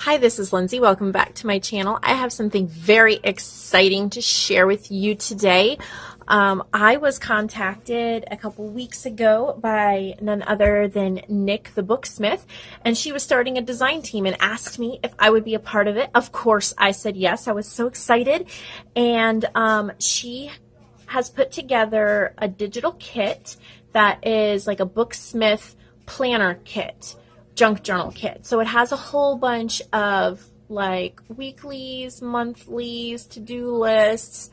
Hi, this is Lindsay. Welcome back to my channel. I have something very exciting to share with you today. I was contacted a couple weeks ago by none other than Nik the Booksmith, and she was starting a design team and asked me if I would be a part of it. Of course, I said yes. I was so excited, and she has put together a digital kit that is like a Booksmith planner kit. Junk journal kit. So it has a whole bunch of like weeklies, monthlies, to-do lists,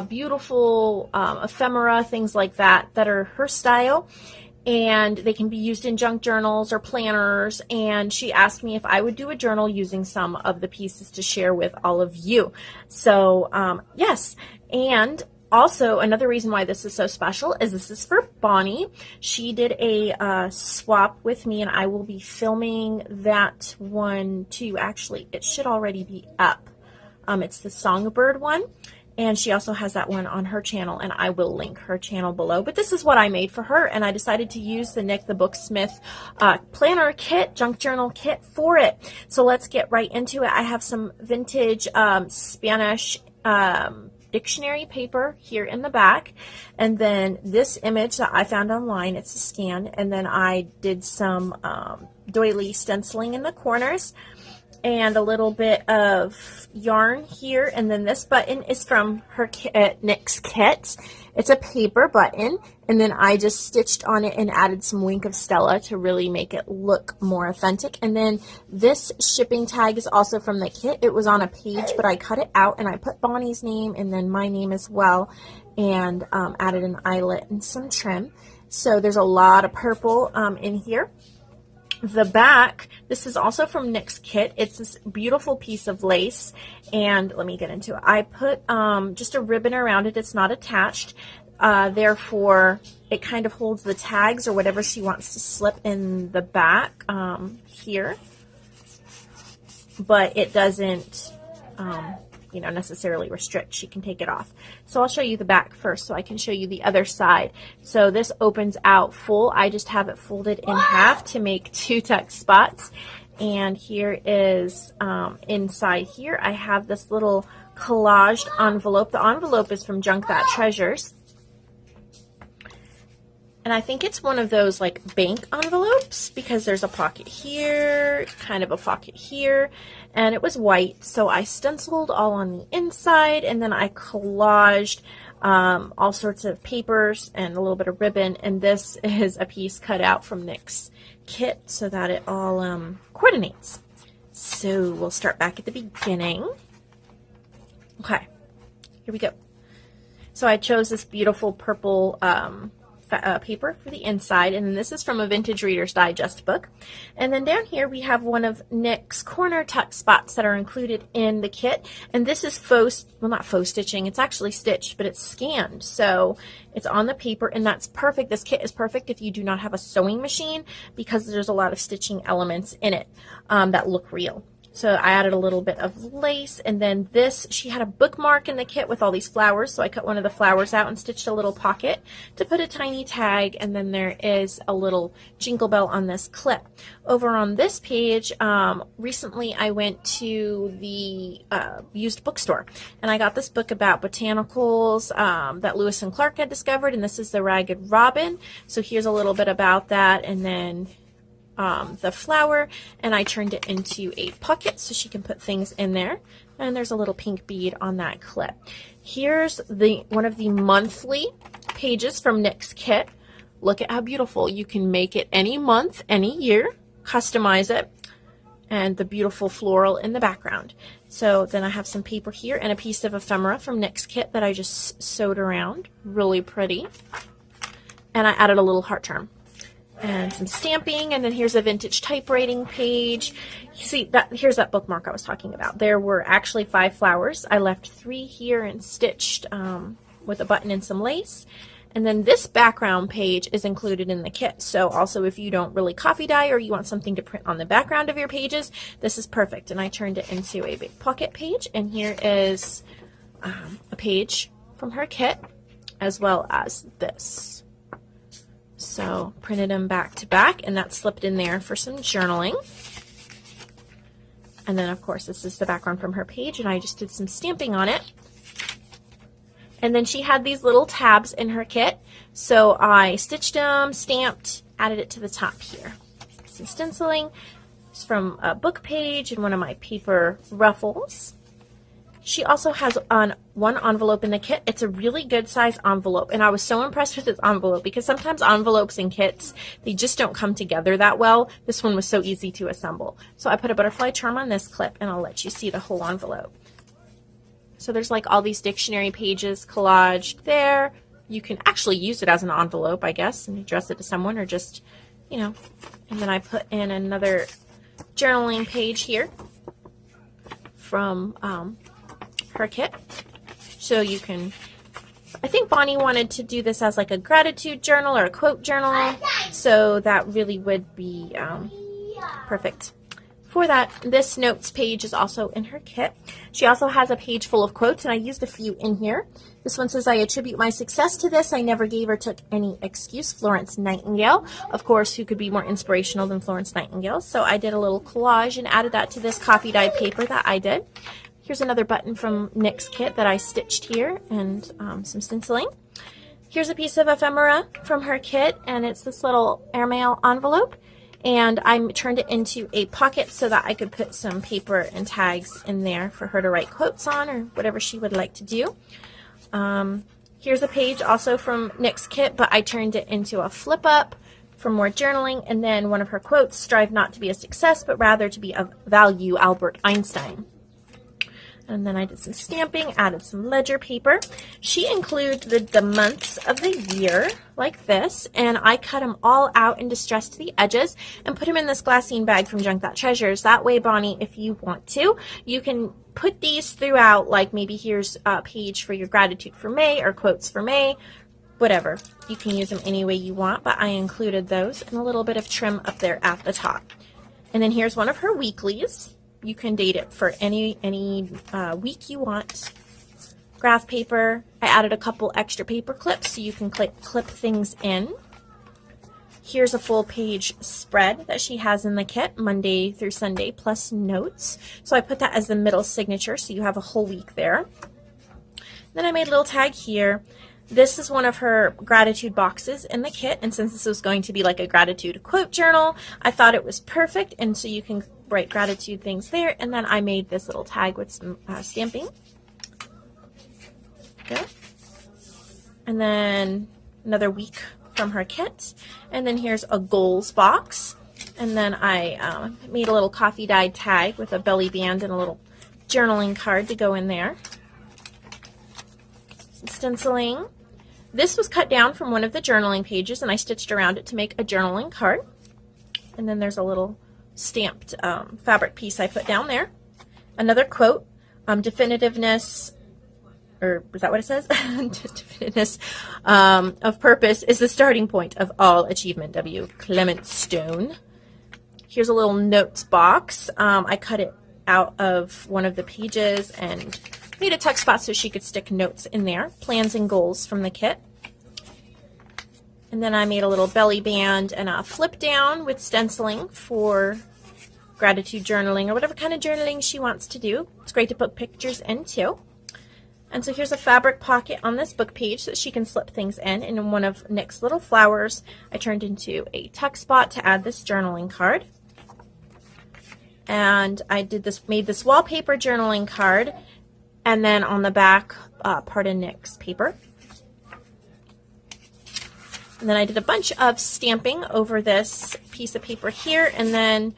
beautiful ephemera, things like that are her style, and they can be used in junk journals or planners. And she asked me if I would do a journal using some of the pieces to share with all of you. So yes, and also, another reason why this is so special is this is for Bonnie. She did a swap with me, and I will be filming that one too. Actually, it should already be up. It's the Songbird one, and she also has that one on her channel, and I will link her channel below. But this is what I made for her, and I decided to use the Nik the Booksmith planner kit, junk journal kit for it. So let's get right into it. I have some vintage Spanish dictionary paper here in the back, and then this image that I found online, it's a scan, and then I did some doily stenciling in the corners and a little bit of yarn here, and then this button is from her kit, Nik's kit. It's a paper button, and then I just stitched on it and added some Wink of Stella to really make it look more authentic. And then this shipping tag is also from the kit. It was on a page, but I cut it out and I put Bonnie's name and then my name as well, and added an eyelet and some trim. So there's a lot of purple in here. The back, this is also from Nik's kit. It's this beautiful piece of lace, and let me get into it. I put just a ribbon around it. It's not attached, therefore it kind of holds the tags or whatever she wants to slip in the back here, but it doesn't necessarily restrict. She can take it off. So I'll show you the back first so I can show you the other side. So this opens out full. I just have it folded in half to make 2 tuck spots. And here is inside here I have this little collaged envelope. The envelope is from Junk That Treasures. And I think it's one of those like bank envelopes because there's a pocket here, kind of a pocket here, and it was white. So I stenciled all on the inside, and then I collaged all sorts of papers and a little bit of ribbon. And this is a piece cut out from Nik's kit so that it all coordinates. So we'll start back at the beginning. Okay, here we go. So I chose this beautiful purple paper for the inside, and then this is from a Vintage Reader's Digest book. And then down here we have one of Nik's corner tuck spots that are included in the kit, and this is not faux stitching, it's actually stitched, but it's scanned, so it's on the paper, and that's perfect. This kit is perfect if you do not have a sewing machine because there's a lot of stitching elements in it that look real. So I added a little bit of lace, and then this, she had a bookmark in the kit with all these flowers, so I cut one of the flowers out and stitched a little pocket to put a tiny tag, and then there is a little jingle bell on this clip. Over on this page, recently I went to the used bookstore, and I got this book about botanicals that Lewis and Clark had discovered, and this is the Ragged Robin. So here's a little bit about that, and then the flower, and I turned it into a pocket so she can put things in there, and there's a little pink bead on that clip. Here's one of the monthly pages from Nik's kit. Look at how beautiful. You can make it any month, any year, customize it, and the beautiful floral in the background. So then I have some paper here and a piece of ephemera from Nik's kit that I just sewed around. Really pretty. And I added a little heart charm and some stamping, and then here's a vintage typewriting page. You see, here's that bookmark I was talking about. There were actually 5 flowers. I left 3 here and stitched with a button and some lace. And then this background page is included in the kit. So also if you don't really copy dye or you want something to print on the background of your pages, this is perfect. And I turned it into a big pocket page, and here is a page from her kit as well as this. So printed them back to back, and that slipped in there for some journaling. And then, of course, this is the background from her page, and I just did some stamping on it. And then she had these little tabs in her kit, so I stitched them, stamped, added it to the top here. Some stenciling. It's from a book page and one of my paper ruffles. She also has one envelope in the kit. It's a really good size envelope, and I was so impressed with this envelope because sometimes envelopes in kits, they just don't come together that well. This one was so easy to assemble. So I put a butterfly charm on this clip, and I'll let you see the whole envelope. So there's like all these dictionary pages collaged there. You can actually use it as an envelope, I guess, and address it to someone, or just, you know. And then I put in another journaling page here from her kit. So you can, I think Bonnie wanted to do this as like a gratitude journal or a quote journal, so that really would be perfect for that. This notes page is also in her kit. She also has a page full of quotes, and I used a few in here. This one says, "I attribute my success to this. I never gave or took any excuse. Florence Nightingale." Of course, who could be more inspirational than Florence Nightingale? So I did a little collage and added that to this coffee dye paper that I did. Here's another button from Nik's kit that I stitched here, and some stenciling. Here's a piece of ephemera from her kit, and it's this little airmail envelope. And I turned it into a pocket so that I could put some paper and tags in there for her to write quotes on, or whatever she would like to do. Here's a page also from Nik's kit, but I turned it into a flip up for more journaling. And then one of her quotes, "Strive not to be a success, but rather to be of value, Albert Einstein." And then I did some stamping, added some ledger paper. She included the months of the year like this, and I cut them all out and distressed the edges and put them in this glassine bag from Junk That Treasures. That way, Bonnie, if you want to, you can put these throughout, like maybe here's a page for your gratitude for May or quotes for May, whatever. You can use them any way you want, but I included those and a little bit of trim up there at the top. And then here's one of her weeklies. You can date it for any week you want. Graph paper. I added a couple extra paper clips so you can clip things in. Here's a full page spread that she has in the kit, Monday through Sunday, plus notes. So I put that as the middle signature, so you have a whole week there. Then I made a little tag here. This is one of her gratitude boxes in the kit, and since this was going to be like a gratitude quote journal, I thought it was perfect, and so you can write gratitude things there. And then I made this little tag with some stamping. Okay. And then another week from her kit. And then here's a goals box. And then I made a little coffee dyed tag with a belly band and a little journaling card to go in there. Some stenciling. This was cut down from one of the journaling pages, and I stitched around it to make a journaling card. And then there's a little stamped fabric piece I put down there. Another quote, definitiveness, or is that what it says? Definitiveness of purpose is the starting point of all achievement. W. Clement Stone. Here's a little notes box. I cut it out of one of the pages and made a tuck spot so she could stick notes in there. Plans and goals from the kit. And then I made a little belly band and a flip down with stenciling for gratitude journaling or whatever kind of journaling she wants to do. It's great to put pictures in too. And so here's a fabric pocket on this book page that she can slip things in. And in one of Nik's little flowers, I turned into a tuck spot to add this journaling card. And I made this wallpaper journaling card, and then on the back, part of Nik's paper. And then I did a bunch of stamping over this piece of paper here, and then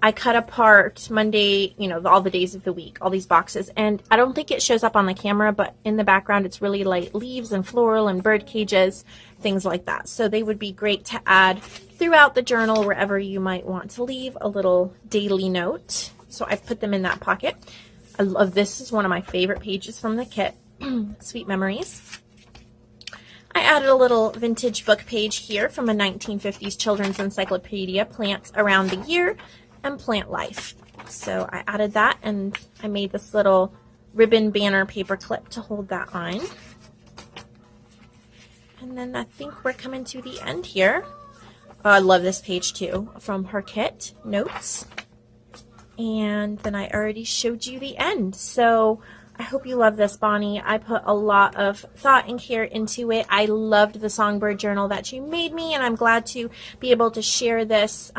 I cut apart Monday, you know, all the days of the week, all these boxes. And I don't think it shows up on the camera, but in the background it's really light leaves and floral and bird cages, things like that. So they would be great to add throughout the journal wherever you might want to leave a little daily note. So I put them in that pocket. I love this. Is one of my favorite pages from the kit. Sweet Memories. I added a little vintage book page here from a 1950s children's encyclopedia, Plants Around the Year and Plant Life. So I added that, and I made this little ribbon banner paper clip to hold that on. And then I think we're coming to the end here. Oh, I love this page too from her kit, Notes. And then I already showed you the end. So I hope you love this, Bonnie. I put a lot of thought and care into it. I loved the songbird journal that you made me, and I'm glad to be able to share this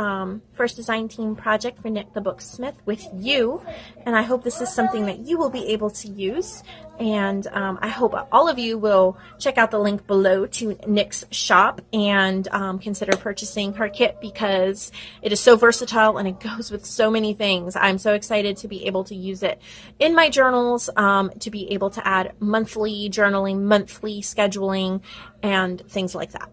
first design team project for Nik the Booksmith with you. And I hope this is something that you will be able to use. And I hope all of you will check out the link below to Nik's shop and consider purchasing her kit, because it is so versatile and it goes with so many things. I'm so excited to be able to use it in my journals, to be able to add monthly journaling, monthly scheduling, and things like that.